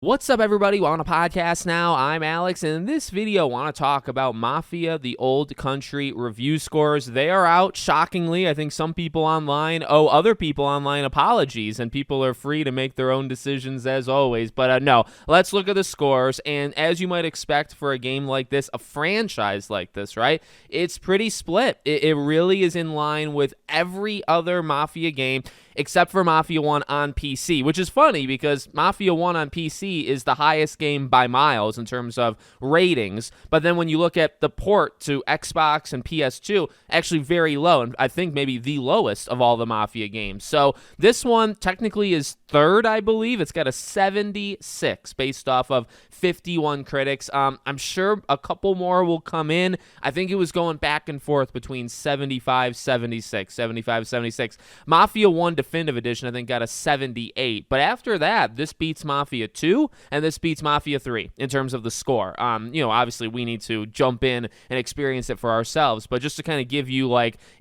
What's up, everybody? We're on a podcast now. I'm Alex, and in this video, I want to talk about Mafia, the Old Country review scores. They are out, shockingly. I think some people online owe other people online apologies, and people are free to make their own decisions as always. But no, let's look at the scores, and as you might expect for a game like this, a franchise like this, right? It's pretty split. It really is in line with every other Mafia game, except for Mafia 1 on PC, which is funny because Mafia 1 on PC is the highest game by miles in terms of ratings. But then when you look at the port to Xbox and PS2, actually very low, and I think maybe the lowest of all the Mafia games. So this one technically is third, I believe. It's got a 76 based off of 51 critics. I'm sure a couple more will come in. I think it was going back and forth between 75, 76, 75, 76. Mafia 1 Definitive Edition, I think, got a 78. But after that, this beats Mafia 2, and this beats Mafia 3 in terms of the score. Obviously, we need to jump in and experience it for ourselves. But just to kind of give you,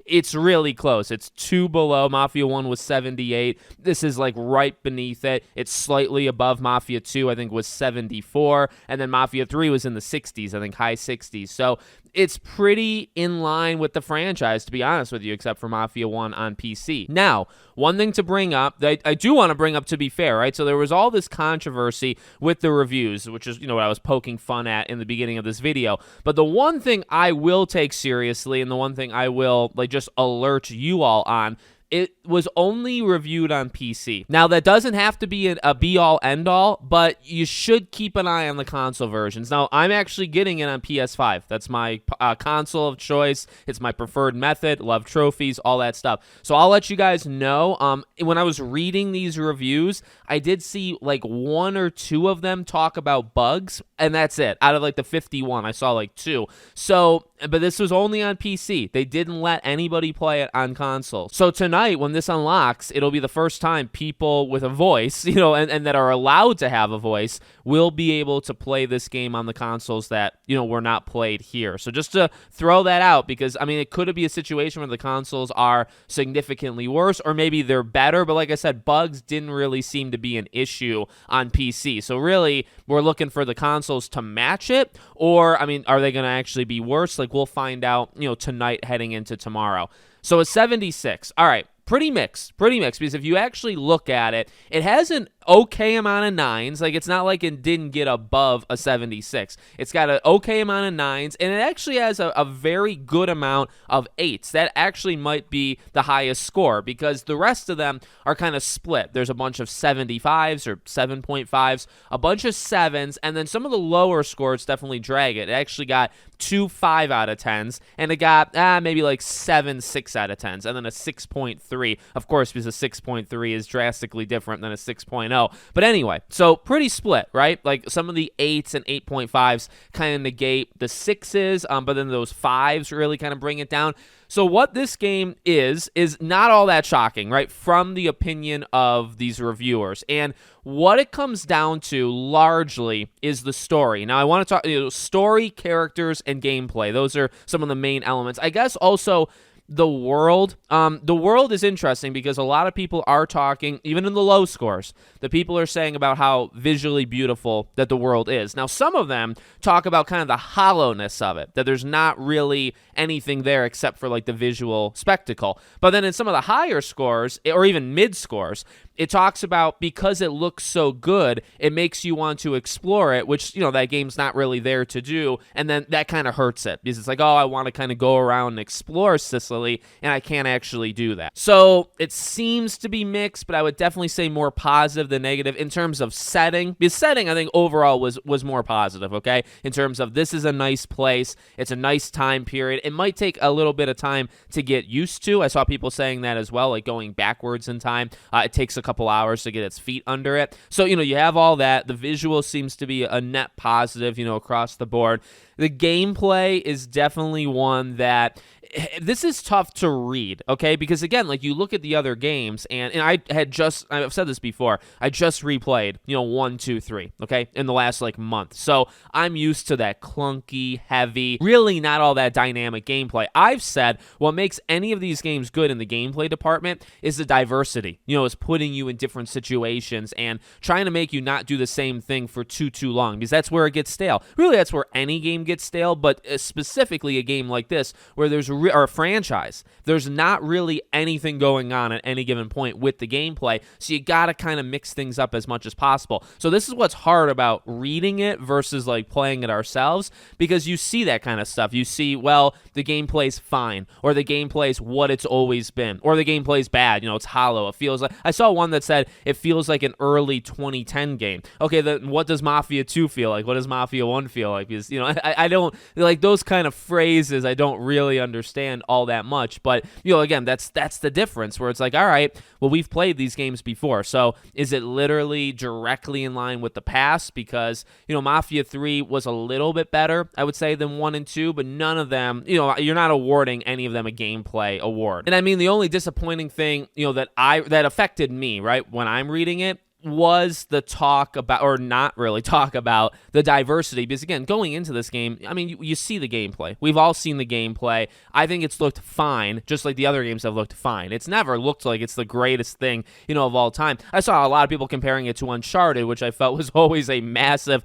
it's really close. It's 2 below. Mafia 1 was 78. This is, right beneath it. It's slightly above Mafia 2, I think, was 74. And then Mafia 3 was in the 60s, I think, high 60s. So it's pretty in line with the franchise, to be honest with you, except for Mafia 1 on PC. Now, one thing to bring up, that I do want to bring up, to be fair, right? So there was all this controversy with the reviews, which is, what I was poking fun at in the beginning of this video. But the one thing I will take seriously, and the one thing I will, just alert you all on, it was only reviewed on PC. Now, that doesn't have to be a be-all, end-all, but you should keep an eye on the console versions. Now, I'm actually getting it on PS5. That's my console of choice. It's my preferred method. Love trophies, all that stuff. So I'll let you guys know. When I was reading these reviews, I did see, 1 or 2 of them talk about bugs, and that's it. Out of, the 51, I saw, 2. So, but this was only on PC. They didn't let anybody play it on console. So tonight, when this unlocks, it'll be the first time people with a voice, and that are allowed to have a voice, will be able to play this game on the consoles that, were not played here. So just to throw that out, because, it could be a situation where the consoles are significantly worse, or maybe they're better, but like I said, bugs didn't really seem to be an issue on PC. So really, we're looking for the consoles to match it, or, are they going to actually be worse? We'll find out, tonight heading into tomorrow. So a 76. All right. Pretty mixed, because if you actually look at it, it has an okay amount of 9s. It's not like it didn't get above a 76. It's got an okay amount of 9s, and it actually has a very good amount of 8s. That actually might be the highest score, because the rest of them are kind of split. There's a bunch of 75s or 7.5s, a bunch of 7s, and then some of the lower scores definitely drag it. It actually got 2 5 out of 10s, and it got maybe 7 6 out of 10s, and then a 6.3. Of course, because a 6.3 is drastically different than a 6.0. But anyway, so pretty split, right? Some of the 8s and 8.5s kind of negate the 6s, but then those 5s really kind of bring it down. So what this game is not all that shocking, right, from the opinion of these reviewers. And what it comes down to largely is the story. Now, I want to talk story, characters, and gameplay. Those are some of the main elements. I guess also the world. The world is interesting because a lot of people are talking, even in the low scores, the people are saying about how visually beautiful that the world is. Now, some of them talk about kind of the hollowness of it, that there's not really anything there except for the visual spectacle. But then in some of the higher scores, or even mid scores, it talks about because it looks so good, it makes you want to explore it, which, that game's not really there to do. And then that kind of hurts it because it's I want to kind of go around and explore Sicily, and I can't actually do that. So it seems to be mixed, but I would definitely say more positive than negative in terms of setting. Because setting, I think, overall was more positive, okay? In terms of this is a nice place. It's a nice time period. It might take a little bit of time to get used to. I saw people saying that as well, going backwards in time. It takes a couple hours to get its feet under it. So, you have all that. The visual seems to be a net positive, across the board. The gameplay is definitely one that this is tough to read, okay? Because again, like you look at the other games, and I've said this before, I just replayed, 1, 2, 3, okay, in the last like month. So I'm used to that clunky, heavy, really not all that dynamic gameplay. I've said what makes any of these games good in the gameplay department is the diversity, is putting you in different situations and trying to make you not do the same thing for too long, because that's where it gets stale. Really, that's where any game gets stale, but specifically a game like this where there's or a franchise, there's not really anything going on at any given point with the gameplay, so you gotta kind of mix things up as much as possible. So this is what's hard about reading it versus like playing it ourselves, because you see that kind of stuff. You see, well, the gameplay's fine, or the gameplay's what it's always been, or the gameplay's bad, it's hollow. It feels like, I saw one that said it feels like an early 2010 game. Okay, then what does Mafia 2 feel like? What does Mafia 1 feel like? Because, I don't, like those kind of phrases I don't really understand all that much. But, again, that's the difference, where it's like, all right, well, we've played these games before. So is it literally directly in line with the past? Because, Mafia 3 was a little bit better, I would say, than 1 and 2, but none of them, you're not awarding any of them a gameplay award. And I mean, the only disappointing thing, that affected me, right, when I'm reading it, was the talk about, or not really talk about, the diversity. Because again, going into this game, I mean, you see the gameplay. We've all seen the gameplay. I think it's looked fine, just like the other games have looked fine. It's never looked like it's the greatest thing, of all time. I saw a lot of people comparing it to Uncharted, which I felt was always a massive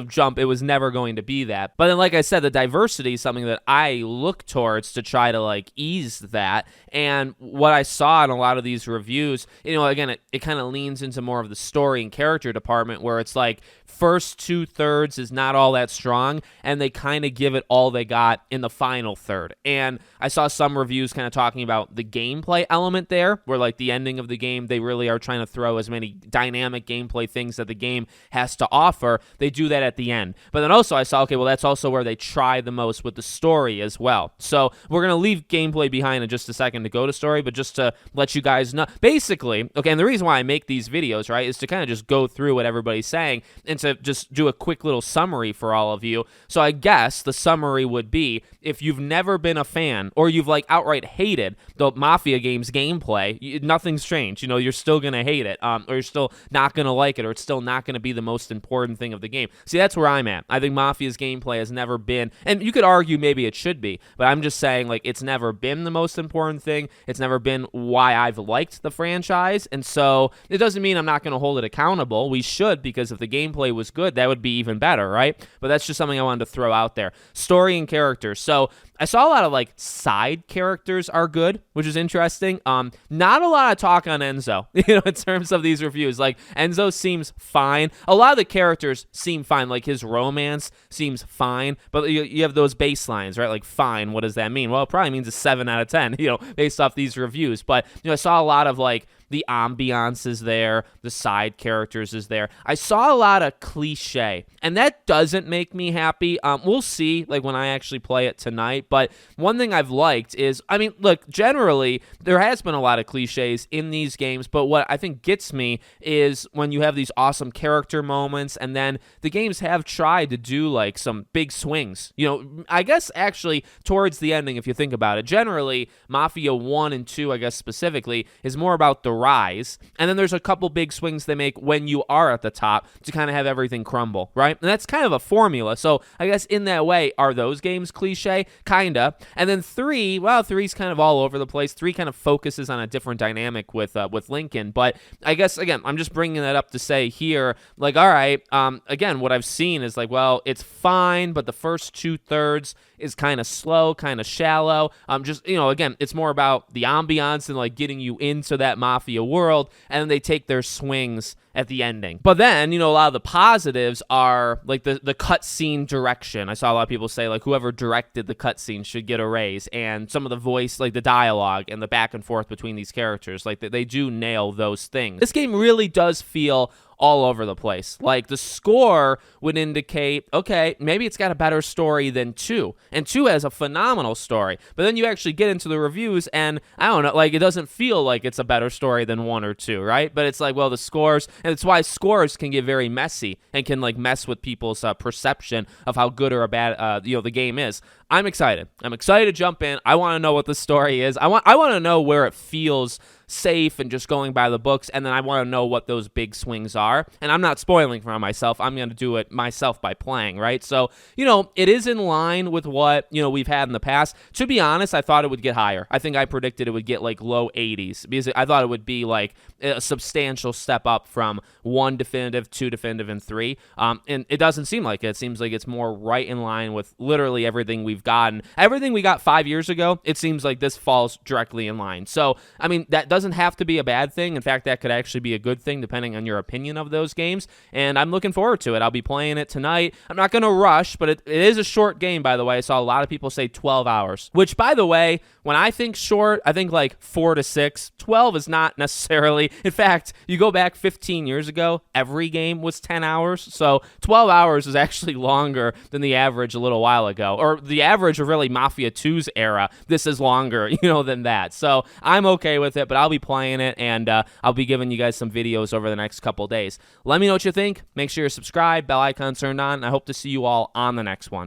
jump. It was never going to be that. But then, like I said, the diversity is something that I look towards to try to like ease that. And what I saw in a lot of these reviews, again, it kind of leans into more of the story and character department, where it's like first 2/3 is not all that strong, and they kind of give it all they got in the final third. And I saw some reviews kind of talking about the gameplay element there, where like the ending of the game, they really are trying to throw as many dynamic gameplay things that the game has to offer. They do that at the end. But then also I saw, okay, well, that's also where they try the most with the story as well. So we're going to leave gameplay behind in just a second to go to story, but just to let you guys know, basically, okay, and the reason why I make these videos, right, is to kind of just go through what everybody's saying and to just do a quick little summary for all of you. So I guess the summary would be, if you've never been a fan, or you've like outright hated the Mafia game's gameplay, nothing's changed. You're still going to hate it, or you're still not going to like it, or it's still not going to be the most important thing of the game. See, that's where I'm at. I think Mafia's gameplay has never been, and you could argue maybe it should be, but I'm just saying, like, it's never been the most important thing. It's never been why I've liked the franchise, and so it doesn't mean I'm not going to hold it accountable. We should, because if the gameplay was good, that would be even better, right? But that's just something I wanted to throw out there. Story and characters. So I saw a lot of like side characters are good, which is interesting. Not a lot of talk on Enzo, in terms of these reviews. Like, Enzo seems fine. A lot of the characters seem fine. Like, his romance seems fine, but you have those baselines, right? Like, fine, what does that mean? Well, it probably means a 7 out of 10, based off these reviews. But, I saw a lot of like, the ambiance is there, the side characters is there. I saw a lot of cliche, and that doesn't make me happy. We'll see, like, when I actually play it tonight. But one thing I've liked is, I mean, look, generally, there has been a lot of cliches in these games, but what I think gets me is when you have these awesome character moments, and then the games have tried to do, like, some big swings. I guess, actually, towards the ending, if you think about it, generally, Mafia 1 and 2, I guess, specifically, is more about the rise, and then there's a couple big swings they make when you are at the top to kind of have everything crumble, right? And that's kind of a formula. So I guess in that way, are those games cliche? Kinda. And then 3, well, 3's kind of all over the place. 3 kind of focuses on a different dynamic with Lincoln, but I guess, again, I'm just bringing that up to say here, like, all right, again, what I've seen is like, well, it's fine, but the first 2/3 is kind of slow, kind of shallow. Just, again, it's more about the ambiance and like getting you into that Mafia world, and then they take their swings at the ending. But then, a lot of the positives are like the cutscene direction. I saw a lot of people say like whoever directed the cutscene should get a raise, and some of the voice, like the dialogue and the back and forth between these characters, like they do nail those things. This game really does feel all over the place. Like, the score would indicate, okay, maybe it's got a better story than 2. And 2 has a phenomenal story. But then you actually get into the reviews, and I don't know, like, it doesn't feel like it's a better story than 1 or 2, right? But it's like, well, the scores, and it's why scores can get very messy and can, like, mess with people's perception of how good or bad, the game is. I'm excited. I'm excited to jump in. I want to know what the story is. I want to know where it feels safe and just going by the books, and then I want to know what those big swings are. And I'm not spoiling for myself. I'm going to do it myself by playing, right? So, it is in line with what, we've had in the past. To be honest, I thought it would get higher. I think I predicted it would get like low 80s because I thought it would be like a substantial step up from 1 definitive, 2 definitive, and 3. And it doesn't seem like it. It seems like it's more right in line with literally everything we've gotten. Everything we got 5 years ago, it seems like this falls directly in line. So, I mean, that doesn't have to be a bad thing. In fact, that could actually be a good thing depending on your opinion of those games, and I'm looking forward to it. I'll be playing it tonight. I'm not going to rush, but it is a short game, by the way. I saw a lot of people say 12 hours, which, by the way, when I think short, I think like 4 to 6. 12 is not necessarily. In fact, you go back 15 years ago, every game was 10 hours, so 12 hours is actually longer than the average a little while ago, or the average of really Mafia 2's era. This is longer, than that. So I'm okay with it, but I'll be playing it, and I'll be giving you guys some videos over the next couple days. Let me know what you think. Make sure you're subscribed, bell icon turned on, and I hope to see you all on the next one.